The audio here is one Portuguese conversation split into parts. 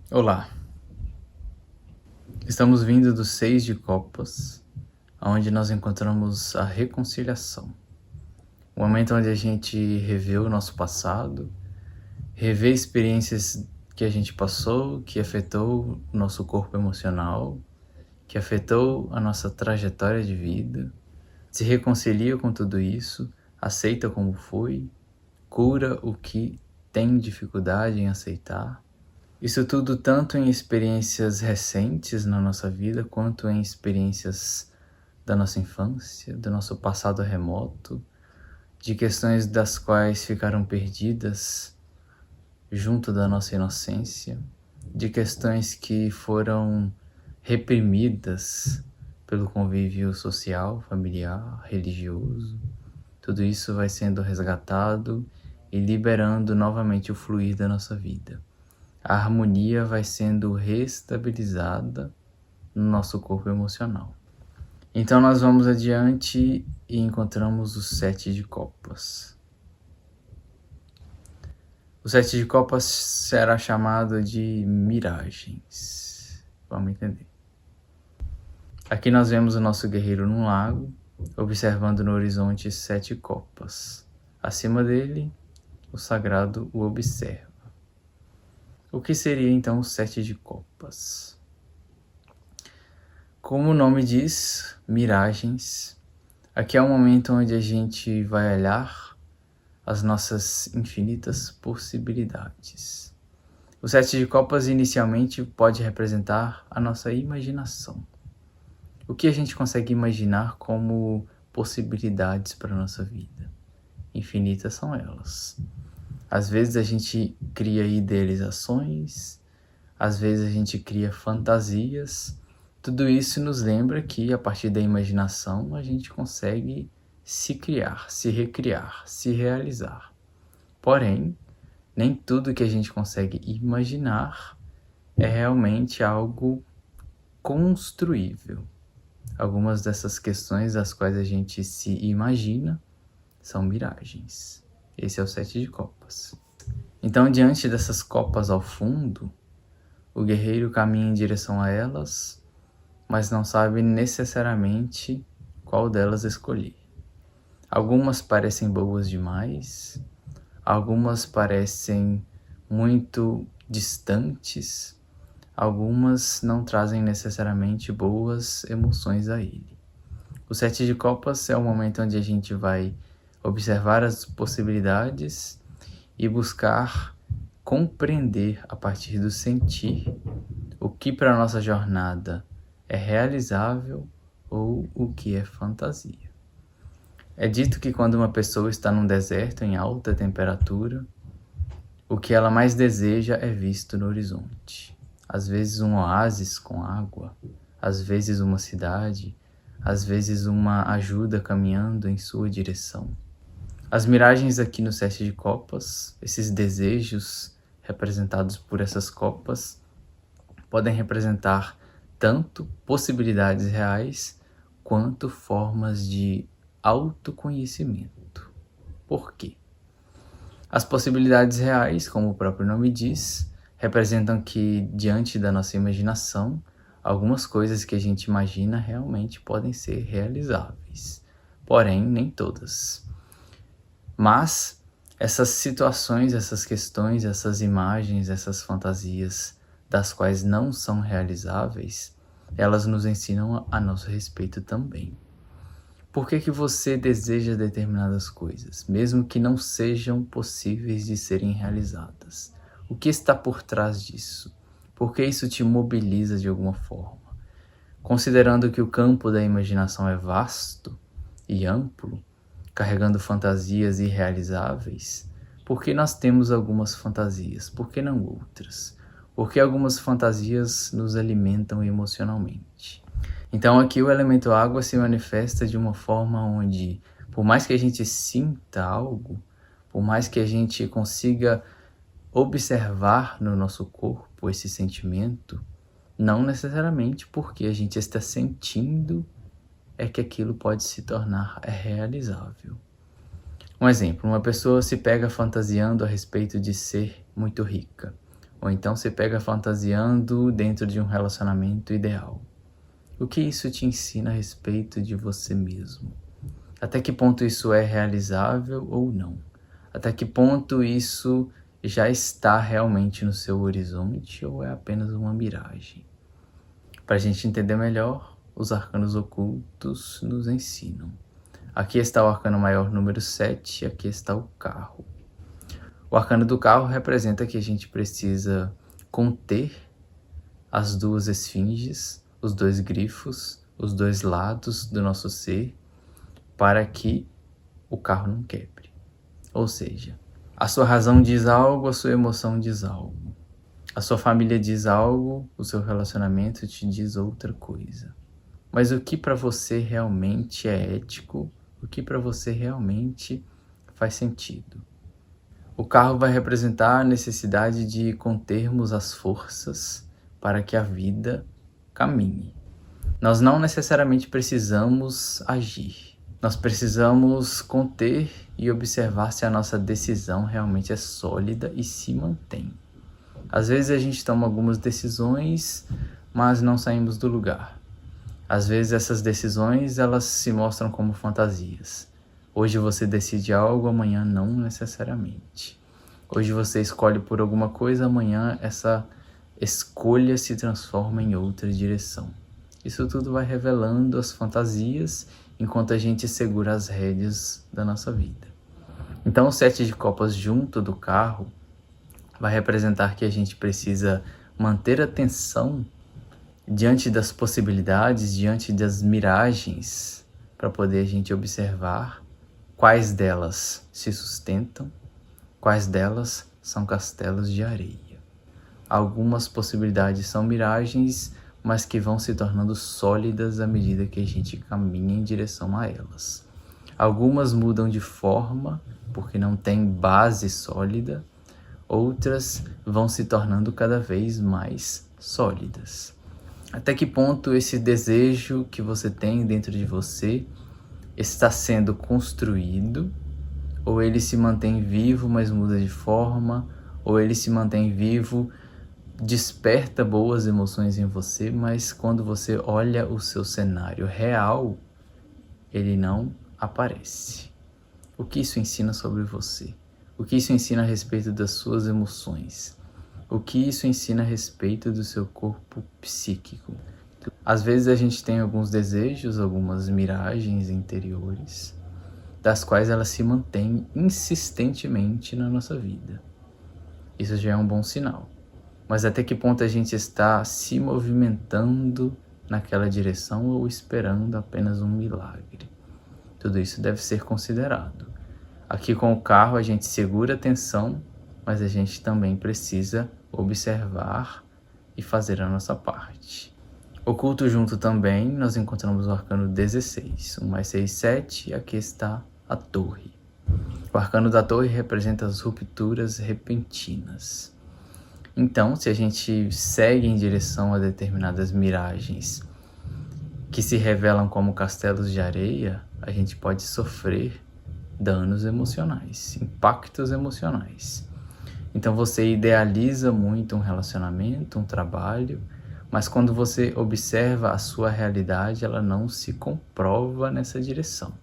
Olá, estamos vindo do 6 de Copas, onde nós encontramos a reconciliação. O momento onde a gente revê o nosso passado, revê experiências que a gente passou, que afetou o nosso corpo emocional, que afetou a nossa trajetória de vida, se reconcilia com tudo isso, aceita como foi, cura o que tem dificuldade em aceitar. Isso tudo tanto em experiências recentes na nossa vida, quanto em experiências da nossa infância, do nosso passado remoto, de questões das quais ficaram perdidas junto da nossa inocência, de questões que foram reprimidas pelo convívio social, familiar, religioso. Tudo isso vai sendo resgatado e liberando novamente o fluir da nossa vida. A harmonia vai sendo restabilizada no nosso corpo emocional. Então nós vamos adiante e encontramos o 7 de Copas. O 7 de Copas será chamado de miragens. Vamos entender. Aqui nós vemos o nosso guerreiro num lago, observando no horizonte 7 copas. Acima dele, o sagrado o observa. O que seria então o 7 de Copas? Como o nome diz, miragens. Aqui é um momento onde a gente vai olhar as nossas infinitas possibilidades. O 7 de Copas inicialmente pode representar a nossa imaginação. O que a gente consegue imaginar como possibilidades para a nossa vida? Infinitas são elas. Às vezes a gente cria idealizações, às vezes a gente cria fantasias. Tudo isso nos lembra que a partir da imaginação a gente consegue se criar, se recriar, se realizar. Porém, nem tudo que a gente consegue imaginar é realmente algo construível. Algumas dessas questões das quais a gente se imagina são miragens. Esse é o 7 de Copas. Então, diante dessas copas ao fundo, o guerreiro caminha em direção a elas, mas não sabe necessariamente qual delas escolher. Algumas parecem boas demais, algumas parecem muito distantes, algumas não trazem necessariamente boas emoções a ele. O 7 de Copas é o momento onde a gente vai observar as possibilidades e buscar compreender a partir do sentir o que para a nossa jornada é realizável ou o que é fantasia. É dito que quando uma pessoa está num deserto em alta temperatura, o que ela mais deseja é visto no horizonte. Às vezes um oásis com água, às vezes uma cidade, às vezes uma ajuda caminhando em sua direção. As miragens aqui no 7 de Copas, esses desejos representados por essas copas, podem representar tanto possibilidades reais quanto formas de autoconhecimento. Por quê? As possibilidades reais, como o próprio nome diz, representam que, diante da nossa imaginação, algumas coisas que a gente imagina realmente podem ser realizáveis. Porém, nem todas. Mas essas situações, essas questões, essas imagens, essas fantasias das quais não são realizáveis, elas nos ensinam a nosso respeito também. Por que você deseja determinadas coisas, mesmo que não sejam possíveis de serem realizadas? O que está por trás disso? Por que isso te mobiliza de alguma forma? Considerando que o campo da imaginação é vasto e amplo, carregando fantasias irrealizáveis, por que nós temos algumas fantasias? Por que não outras? Por que algumas fantasias nos alimentam emocionalmente? Então aqui o elemento água se manifesta de uma forma onde, por mais que a gente sinta algo, por mais que a gente consiga observar no nosso corpo esse sentimento, não necessariamente porque a gente está sentindo é que aquilo pode se tornar realizável. Um exemplo, uma pessoa se pega fantasiando a respeito de ser muito rica, ou então se pega fantasiando dentro de um relacionamento ideal. O que isso te ensina a respeito de você mesmo? Até que ponto isso é realizável ou não? Até que ponto isso já está realmente no seu horizonte ou é apenas uma miragem? Para a gente entender melhor, os arcanos ocultos nos ensinam. Aqui está o arcano maior número 7, aqui está o carro. O arcano do carro representa que a gente precisa conter as duas esfinges, os dois grifos, os dois lados do nosso ser, para que o carro não quebre. Ou seja, a sua razão diz algo, a sua emoção diz algo. A sua família diz algo, o seu relacionamento te diz outra coisa. Mas o que para você realmente é ético? O que para você realmente faz sentido? O carro vai representar a necessidade de contermos as forças para que a vida caminhe. Nós não necessariamente precisamos agir. Nós precisamos conter e observar se a nossa decisão realmente é sólida e se mantém. Às vezes a gente toma algumas decisões, mas não saímos do lugar. Às vezes essas decisões, elas se mostram como fantasias. Hoje você decide algo, amanhã não necessariamente. Hoje você escolhe por alguma coisa, amanhã essa escolha se transforma em outra direção. Isso tudo vai revelando as fantasias enquanto a gente segura as rédeas da nossa vida. Então o 7 de copas junto do carro vai representar que a gente precisa manter a atenção diante das possibilidades, diante das miragens, para poder a gente observar quais delas se sustentam, quais delas são castelos de areia. Algumas possibilidades são miragens, mas que vão se tornando sólidas à medida que a gente caminha em direção a elas. Algumas mudam de forma, porque não tem base sólida, outras vão se tornando cada vez mais sólidas. Até que ponto esse desejo que você tem dentro de você está sendo construído, ou ele se mantém vivo, mas muda de forma, ou ele se mantém vivo, desperta boas emoções em você, mas quando você olha o seu cenário real, ele não aparece. O que isso ensina sobre você? O que isso ensina a respeito das suas emoções? O que isso ensina a respeito do seu corpo psíquico? Às vezes a gente tem alguns desejos, algumas miragens interiores, das quais elas se mantêm insistentemente na nossa vida. Isso já é um bom sinal. Mas até que ponto a gente está se movimentando naquela direção ou esperando apenas um milagre? Tudo isso deve ser considerado. Aqui com o carro a gente segura a tensão, mas a gente também precisa observar e fazer a nossa parte. Oculto junto também, nós encontramos o arcano 16, 1 mais 6, 7, e aqui está a torre. O arcano da torre representa as rupturas repentinas. Então, se a gente segue em direção a determinadas miragens que se revelam como castelos de areia, a gente pode sofrer danos emocionais, impactos emocionais. Então você idealiza muito um relacionamento, um trabalho, mas quando você observa a sua realidade, ela não se comprova nessa direção.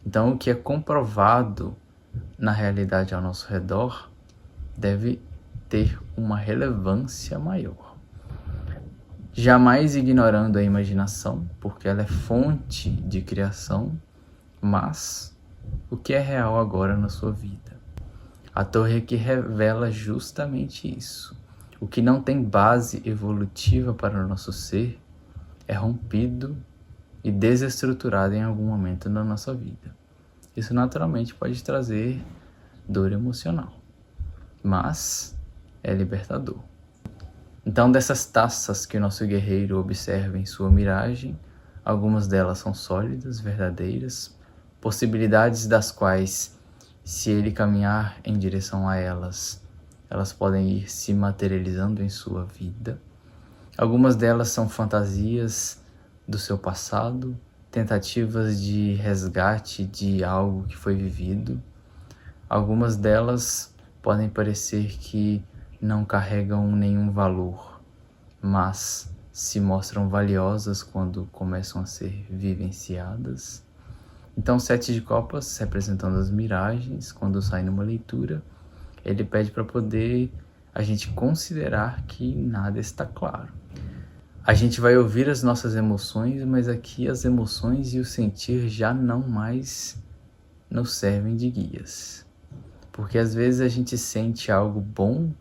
Então o que é comprovado na realidade ao nosso redor deve ter uma relevância maior. Jamais ignorando a imaginação, porque ela é fonte de criação, mas o que é real agora na sua vida? A torre que revela justamente isso. O que não tem base evolutiva para o nosso ser é rompido e desestruturado em algum momento da nossa vida. Isso naturalmente pode trazer dor emocional, mas é libertador. Então, dessas taças que o nosso guerreiro observa em sua miragem, algumas delas são sólidas, verdadeiras, possibilidades das quais, se ele caminhar em direção a elas, elas podem ir se materializando em sua vida. Algumas delas são fantasias do seu passado, tentativas de resgate de algo que foi vivido. Algumas delas podem parecer que não carregam nenhum valor, mas se mostram valiosas quando começam a ser vivenciadas. Então, o 7 de copas, representando as miragens, quando sai numa leitura, ele pede para poder a gente considerar que nada está claro. A gente vai ouvir as nossas emoções, mas aqui as emoções e o sentir já não mais nos servem de guias. Porque às vezes a gente sente algo bom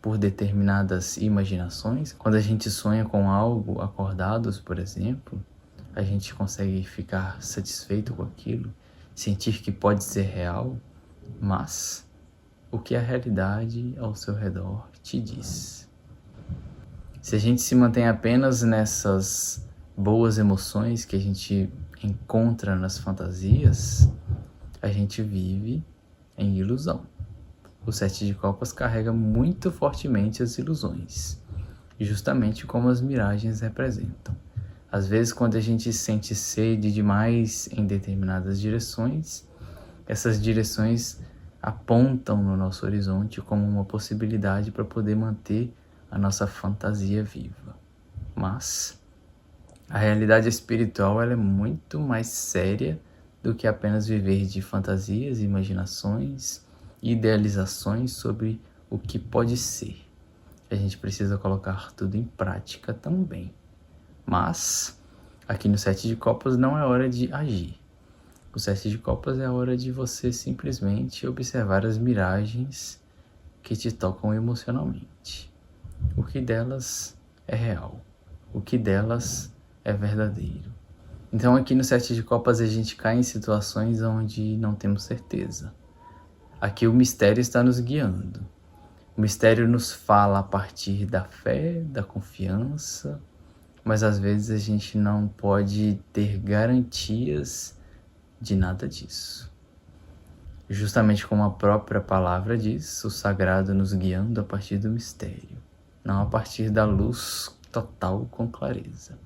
por determinadas imaginações. Quando a gente sonha com algo acordados, por exemplo, a gente consegue ficar satisfeito com aquilo, sentir que pode ser real, mas o que a realidade ao seu redor te diz. Se a gente se mantém apenas nessas boas emoções que a gente encontra nas fantasias, a gente vive em ilusão. O 7 de copas carrega muito fortemente as ilusões, justamente como as miragens representam. Às vezes, quando a gente sente sede demais em determinadas direções, essas direções apontam no nosso horizonte como uma possibilidade para poder manter a nossa fantasia viva. Mas a realidade espiritual ela é muito mais séria do que apenas viver de fantasias, imaginações, idealizações sobre o que pode ser. A gente precisa colocar tudo em prática também. Mas aqui no 7 de copas não é hora de agir. O 7 de copas é a hora de você simplesmente observar as miragens que te tocam emocionalmente. O que delas é real, o que delas é verdadeiro. Então aqui no 7 de copas a gente cai em situações onde não temos certeza. Aqui o mistério está nos guiando. O mistério nos fala a partir da fé, da confiança, mas às vezes a gente não pode ter garantias de nada disso. Justamente como a própria palavra diz, o sagrado nos guiando a partir do mistério, não a partir da luz total com clareza.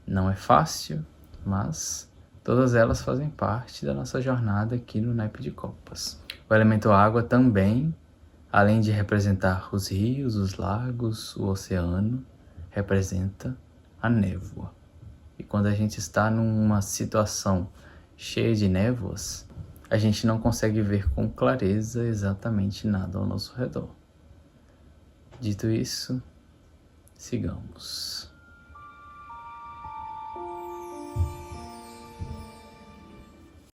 Não é fácil, mas todas elas fazem parte da nossa jornada aqui no naipe de copas. O elemento água também, além de representar os rios, os lagos, o oceano, representa a névoa. E quando a gente está numa situação cheia de névoas, a gente não consegue ver com clareza exatamente nada ao nosso redor. Dito isso, sigamos.